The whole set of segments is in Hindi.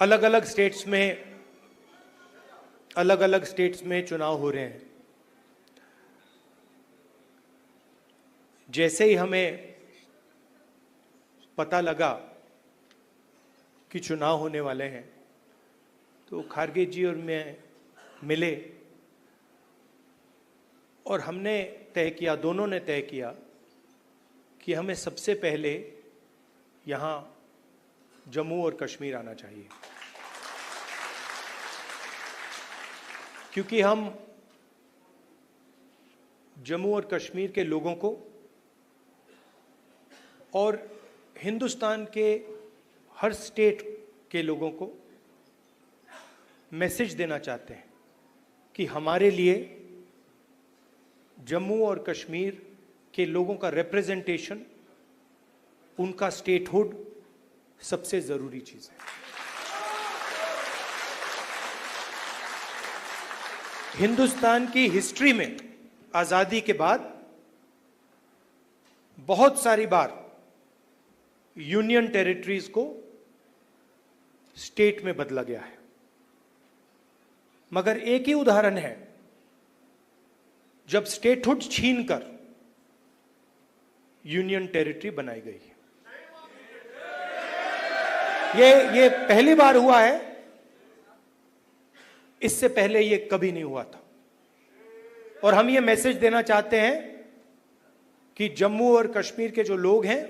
अलग अलग स्टेट्स में चुनाव हो रहे हैं। जैसे ही हमें पता लगा कि चुनाव होने वाले हैं तो खारगे जी और मैं मिले और हमने तय किया, दोनों ने तय किया कि हमें सबसे पहले यहाँ जम्मू और कश्मीर आना चाहिए, क्योंकि हम जम्मू और कश्मीर के लोगों को और हिंदुस्तान के हर स्टेट के लोगों को मैसेज देना चाहते हैं कि हमारे लिए जम्मू और कश्मीर के लोगों का रिप्रेजेंटेशन, उनका स्टेटहुड सबसे जरूरी चीज है। हिंदुस्तान की हिस्ट्री में आजादी के बाद बहुत सारी बार यूनियन टेरिटरीज को स्टेट में बदला गया है, मगर एक ही उदाहरण है जब स्टेटहुड छीनकर यूनियन टेरिटरी बनाई गई है। ये पहली बार हुआ है, इससे पहले ये कभी नहीं हुआ था। और हम ये मैसेज देना चाहते हैं कि जम्मू और कश्मीर के जो लोग हैं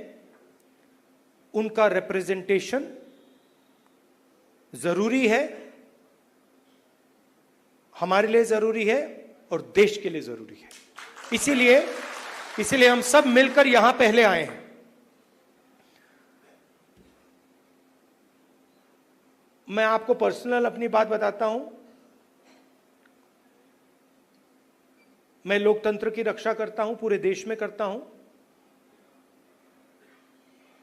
उनका रिप्रेजेंटेशन जरूरी है, हमारे लिए जरूरी है और देश के लिए जरूरी है। इसीलिए हम सब मिलकर यहां पहले आए हैं। मैं आपको पर्सनल अपनी बात बताता हूं। मैं लोकतंत्र की रक्षा करता हूं, पूरे देश में करता हूं,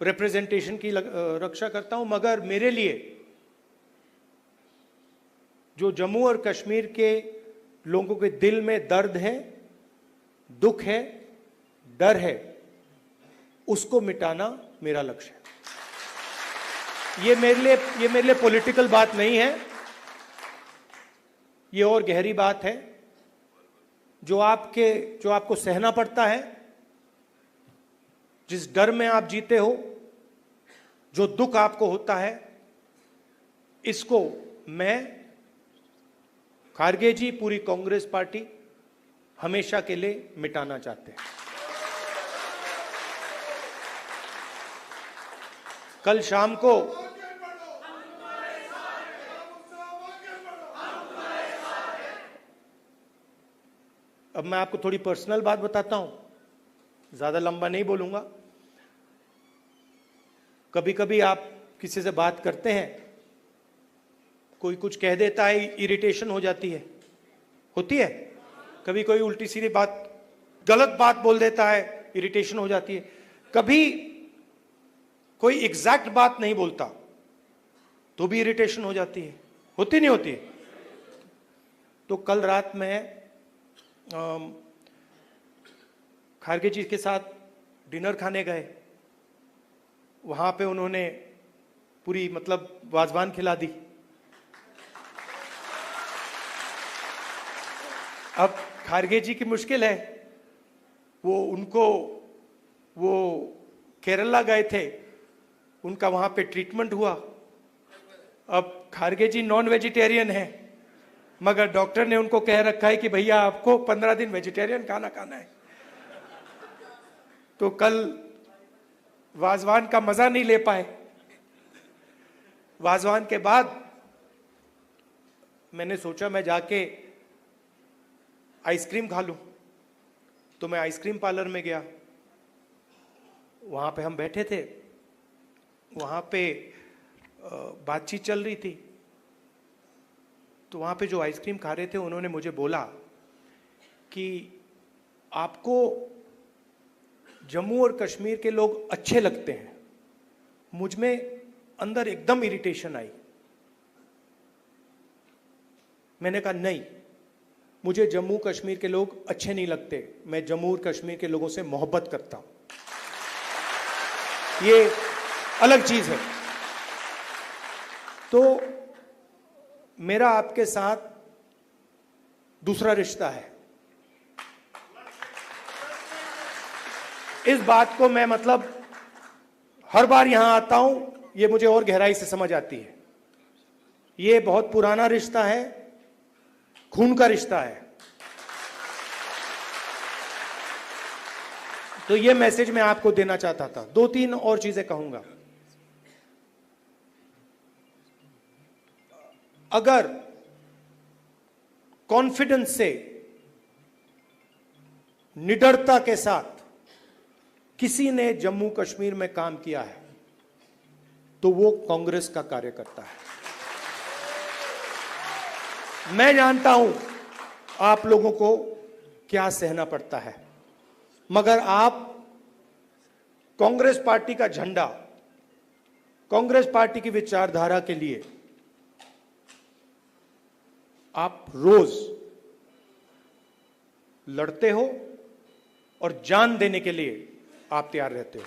रिप्रेजेंटेशन की रक्षा करता हूं, मगर मेरे लिए जो जम्मू और कश्मीर के लोगों के दिल में दर्द है, दुख है, डर है, उसको मिटाना मेरा लक्ष्य है। ये मेरे लिए पॉलिटिकल बात नहीं है, ये और गहरी बात है। जो आपको सहना पड़ता है, जिस डर में आप जीते हो, जो दुख आपको होता है, इसको मैं, खारगे जी, पूरी कांग्रेस पार्टी हमेशा के लिए मिटाना चाहते हैं। कल शाम को अब मैं आपको थोड़ी पर्सनल बात बताता हूं, ज्यादा लंबा नहीं बोलूंगा। कभी कभी आप किसी से बात करते हैं, कोई कुछ कह देता है, इरिटेशन हो जाती है, होती है। कभी कोई उल्टी सीधी बात, गलत बात बोल देता है, इरिटेशन हो जाती है। कभी कोई एग्जैक्ट बात नहीं बोलता तो भी इरिटेशन हो जाती है, होती नहीं होती। तो कल रात में खारगे जी के साथ डिनर खाने गए, वहां पे उन्होंने पूरी वाजवान खिला दी। अब खारगे जी की मुश्किल है, वो केरला गए थे, उनका वहां पे ट्रीटमेंट हुआ। अब खारगे जी नॉन वेजिटेरियन है, मगर डॉक्टर ने उनको कह रखा है कि भैया आपको 15 दिन वेजिटेरियन खाना खाना है। तो कल वाजवान का मजा नहीं ले पाए। वाजवान के बाद मैंने सोचा मैं जाके आइसक्रीम खा लूं, तो मैं आइसक्रीम पार्लर में गया। वहां पे हम बैठे थे, वहां पे बातचीत चल रही थी। तो वहां पे जो आइसक्रीम खा रहे थे, उन्होंने मुझे बोला कि आपको जम्मू और कश्मीर के लोग अच्छे लगते हैं। मुझ में अंदर एकदम इरिटेशन आई। मैंने कहा नहीं, मुझे जम्मू कश्मीर के लोग अच्छे नहीं लगते, मैं जम्मू और कश्मीर के लोगों से मोहब्बत करता हूं, ये अलग चीज है। तो मेरा आपके साथ दूसरा रिश्ता है। इस बात को मैं मतलब हर बार यहां आता हूं, ये मुझे और गहराई से समझ आती है। ये बहुत पुराना रिश्ता है, खून का रिश्ता है। तो ये मैसेज मैं आपको देना चाहता था। 2-3 और चीजें कहूंगा। अगर कॉन्फिडेंस से, निडरता के साथ किसी ने जम्मू कश्मीर में काम किया है तो वो कांग्रेस का कार्यकर्ता है। मैं जानता हूं आप लोगों को क्या सहना पड़ता है, मगर आप कांग्रेस पार्टी का झंडा, कांग्रेस पार्टी की विचारधारा के लिए आप रोज लड़ते हो और जान देने के लिए आप तैयार रहते हो।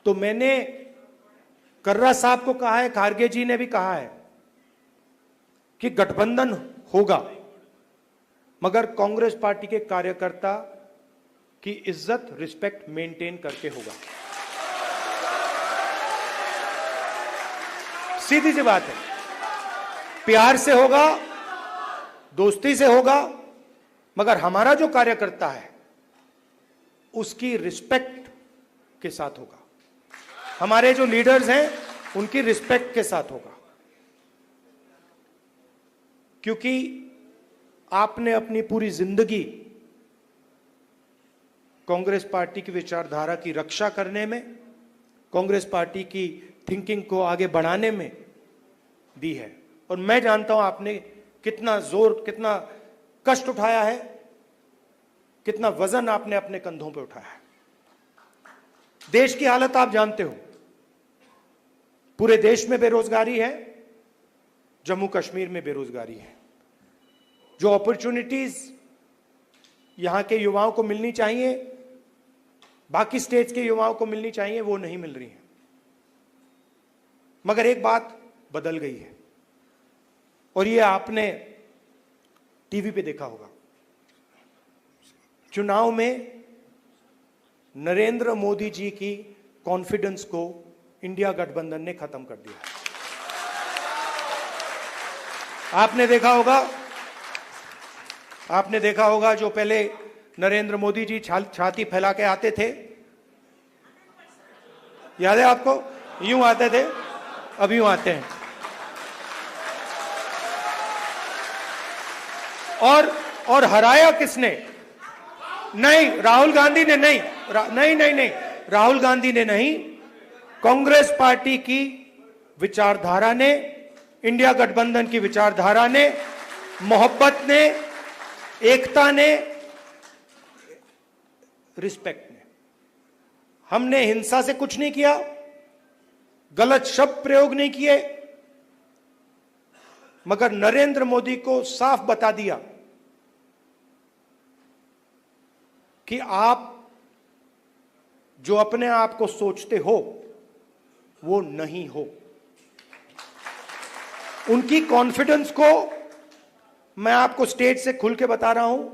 तो मैंने कर्रा साहब को कहा है, खारगे जी ने भी कहा है कि गठबंधन होगा, मगर कांग्रेस पार्टी के कार्यकर्ता की इज्जत, रिस्पेक्ट मेंटेन करके होगा। सीधी सी बात है, प्यार से होगा, दोस्ती से होगा, मगर हमारा जो कार्यकर्ता है उसकी रिस्पेक्ट के साथ होगा। हमारे जो लीडर्स हैं उनकी रिस्पेक्ट के साथ होगा, क्योंकि आपने अपनी पूरी जिंदगी कांग्रेस पार्टी की विचारधारा की रक्षा करने में, कांग्रेस पार्टी की थिंकिंग को आगे बढ़ाने में दी है। और मैं जानता हूं आपने कितना जोर, कितना कष्ट उठाया है, कितना वजन आपने अपने कंधों पे उठाया है। देश की हालत आप जानते हो, पूरे देश में बेरोजगारी है, जम्मू कश्मीर में बेरोजगारी है। जो अपॉर्चुनिटीज यहां के युवाओं को मिलनी चाहिए, बाकी स्टेट्स के युवाओं को मिलनी चाहिए, वो नहीं मिल रही है। मगर एक बात बदल गई है, और ये आपने टीवी पे देखा होगा। चुनाव में नरेंद्र मोदी जी की कॉन्फिडेंस को इंडिया गठबंधन ने खत्म कर दिया। आपने देखा होगा जो पहले नरेंद्र मोदी जी छाती फैला के आते थे, याद है आपको? यूं आते थे, अब यूं आते हैं। और हराया किसने? नहीं, राहुल गांधी ने नहीं, नहीं, राहुल गांधी ने नहीं, कांग्रेस पार्टी की विचारधारा ने, इंडिया गठबंधन की विचारधारा ने, मोहब्बत ने, एकता ने, रिस्पेक्ट ने। हमने हिंसा से कुछ नहीं किया, गलत शब्द प्रयोग नहीं किए, मगर नरेंद्र मोदी को साफ बता दिया कि आप जो अपने आप को सोचते हो वो नहीं हो। उनकी कॉन्फिडेंस को मैं आपको स्टेज से खुल के बता रहा हूं,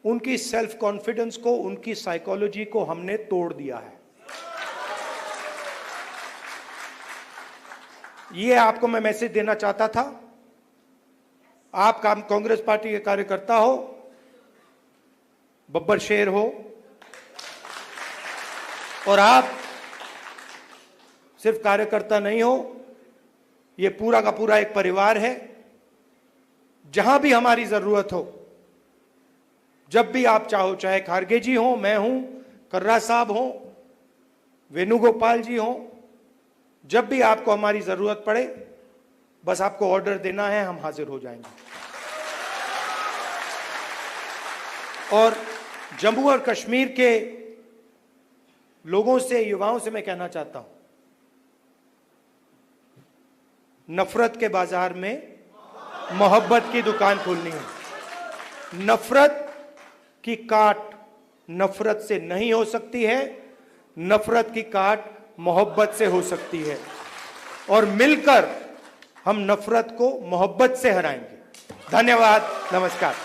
उनकी सेल्फ कॉन्फिडेंस को, उनकी साइकोलॉजी को हमने तोड़ दिया है। ये आपको मैं मैसेज देना चाहता था। आप कांग्रेस पार्टी के कार्यकर्ता हो, बब्बर शेर हो, और आप सिर्फ कार्यकर्ता नहीं हो, ये पूरा का पूरा एक परिवार है। जहां भी हमारी जरूरत हो, जब भी आप चाहो, चाहे खारगे जी हो, मैं हूं, कर्रा साहब हो, वेणुगोपाल जी हो, जब भी आपको हमारी जरूरत पड़े, बस आपको ऑर्डर देना है, हम हाजिर हो जाएंगे। और जम्मू और कश्मीर के लोगों से, युवाओं से मैं कहना चाहता हूं, नफरत के बाजार में मोहब्बत की दुकान खोलनी है। नफरत की काट नफरत से नहीं हो सकती है, नफरत की काट मोहब्बत से हो सकती है और मिलकर हम नफरत को मोहब्बत से हराएंगे। धन्यवाद, नमस्कार।